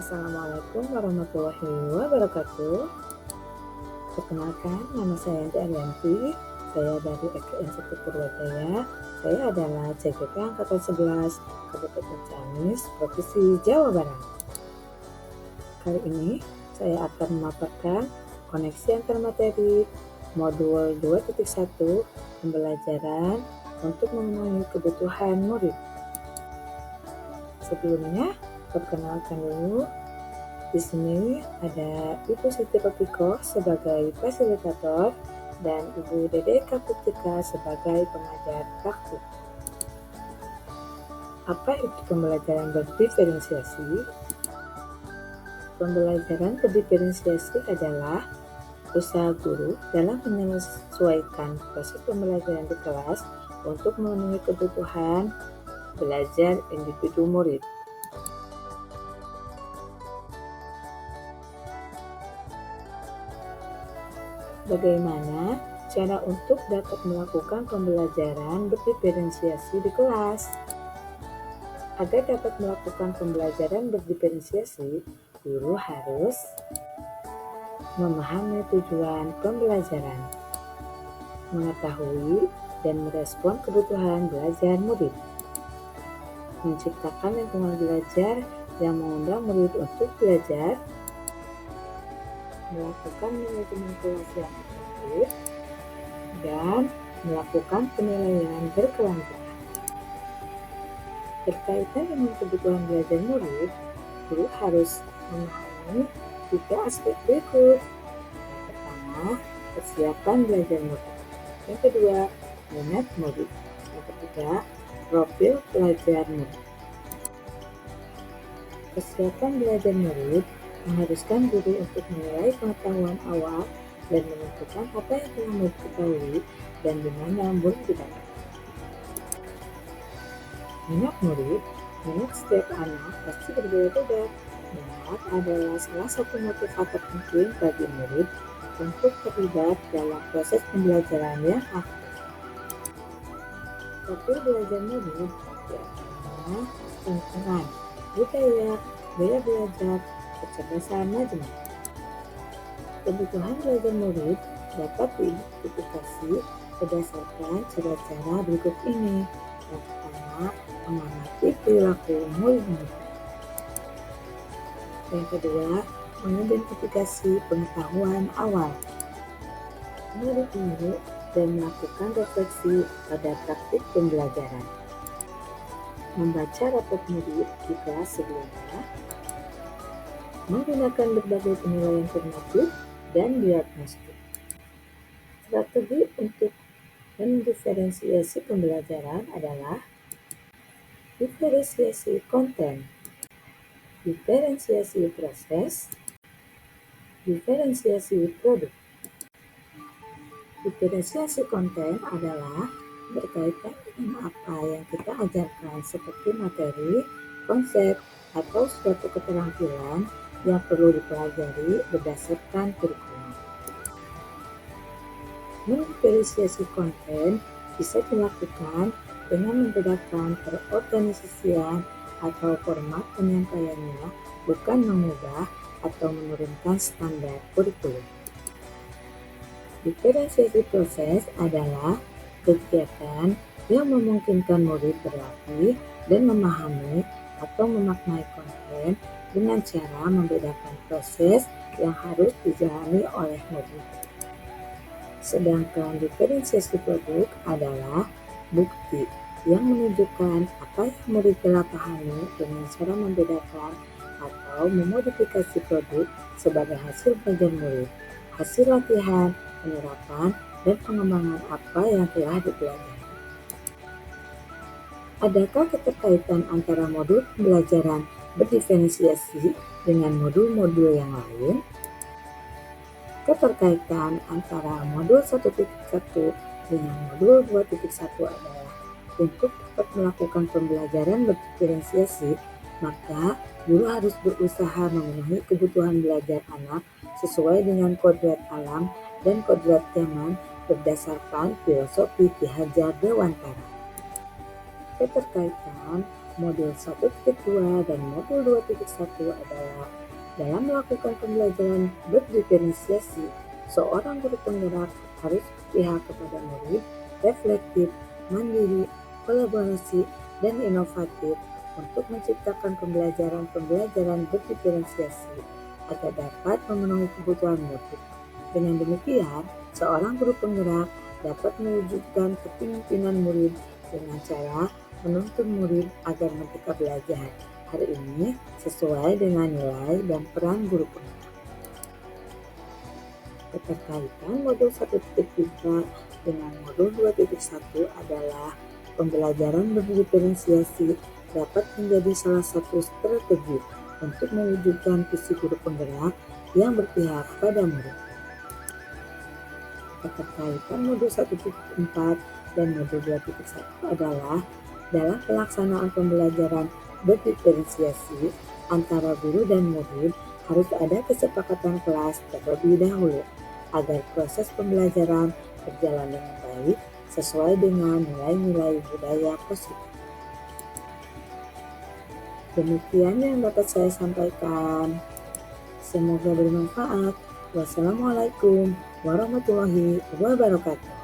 Assalamualaikum warahmatullahi wabarakatuh. Perkenalkan, nama saya Yanti Arianti. Saya dari SDN 1 Purwajaya. Saya adalah CGP Angkatan 11 Kabupaten Ciamis, Provinsi Jawa Barat. Kali ini saya akan memaparkan koneksi antar materi modul 2.1 pembelajaran untuk memenuhi kebutuhan murid. Sebelumnya, perkenalkan dulu. Di sini ada Ibu Siti Rofiko sebagai fasilitator dan Ibu Dede Kaputika sebagai pengajar praktik. Apa itu pembelajaran berdiferensiasi? Pembelajaran berdiferensiasi adalah usaha guru dalam menyesuaikan proses pembelajaran di kelas untuk memenuhi kebutuhan belajar individu murid. Bagaimana cara untuk dapat melakukan pembelajaran berdiferensiasi di kelas? Agar dapat melakukan pembelajaran berdiferensiasi, guru harus memahami tujuan pembelajaran, mengetahui dan merespon kebutuhan belajar murid, menciptakan lingkungan belajar yang mengundang murid untuk belajar, melakukan manajemen kelas yang efektif, dan melakukan penilaian berkelanjutan. Berkaitan dengan kebutuhan belajar murid, guru harus memahami 3 aspek berikut. Yang pertama, persiapan belajar murid. Yang kedua, minat murid. Yang ketiga, profil pelajar murid. Persiapan belajar murid mengharuskan guru untuk menilai pengetahuan awal dan menentukan apa yang telah murid ketahui dan di mana murid didapat. Minat murid, minat setiap anak pasti berbeda-beda. Minat adalah salah satu motivator penting bagi murid untuk terlibat dalam proses pembelajaran yang aktif. Profil belajar murid diantaranya lingkungan, budaya, gaya belajar, kecerdasan majelis. Kebutuhan belajar murid dapat diidentifikasi berdasarkan cara-cara berikut ini. Yang pertama, mengamati perilaku murid. Yang kedua, mengidentifikasi pengetahuan awal. Mereview dan melakukan refleksi pada praktik pembelajaran. Membaca rapot murid di kelas sebelumnya, menggunakan berbagai penilaian formatif dan diagnostik. Strategi untuk mendiferensiasi pembelajaran adalah diferensiasi konten, diferensiasi proses, diferensiasi produk. Diferensiasi konten adalah berkaitan dengan apa yang kita ajarkan seperti materi, konsep, atau suatu keterampilan yang perlu dipelajari berdasarkan kurikulum. Mendiferensiasi konten bisa dilakukan dengan membedakan perorganisasian atau format penyampaiannya, bukan mengubah atau menurunkan standar kurikulum. Diferensiasi proses adalah kegiatan yang memungkinkan murid berlatih dan memahami atau memaknai konten dengan cara membedakan proses yang harus dijalani oleh murid. Sedangkan diferensiasi produk adalah bukti yang menunjukkan apa yang murid telah pahami dengan cara membedakan atau memodifikasi produk sebagai hasil belajar murid, hasil latihan, penerapan, dan pengembangan apa yang telah dipelajari. Adakah keterkaitan antara modul pembelajaran berdiferensiasi dengan modul-modul yang lain? Keterkaitan antara modul 1.1 dengan modul 2.1 adalah untuk dapat melakukan pembelajaran berdiferensiasi, maka guru harus berusaha memenuhi kebutuhan belajar anak sesuai dengan kodrat alam dan kodrat zaman berdasarkan filosofi Ki Hajar Dewantara. Keterkaitan modul 1.2 dan modul 2.1 adalah dalam melakukan pembelajaran berdiferensiasi, seorang guru penggerak harus berpihak kepada murid, reflektif, mandiri, kolaborasi, dan inovatif untuk menciptakan pembelajaran berdiferensiasi agar dapat memenuhi kebutuhan murid. Dengan demikian, seorang guru penggerak dapat mewujudkan kepemimpinan murid dengan cara menuntun murid agar merdeka belajar. Hal ini sesuai dengan nilai dan peran guru penggerak. Keterkaitan modul 1.3 dengan modul 2.1 adalah pembelajaran berdiferensiasi dapat menjadi salah satu strategi untuk mewujudkan visi guru penggerak yang berpihak pada murid. Keterkaitan modul 1.4 dan modul 2.1 adalah dalam pelaksanaan pembelajaran berdiferensiasi antara guru dan murid harus ada kesepakatan kelas terlebih dahulu agar proses pembelajaran berjalan dengan baik sesuai dengan nilai-nilai budaya positif. Demikian yang dapat saya sampaikan. Semoga bermanfaat. Wassalamualaikum warahmatullahi wabarakatuh.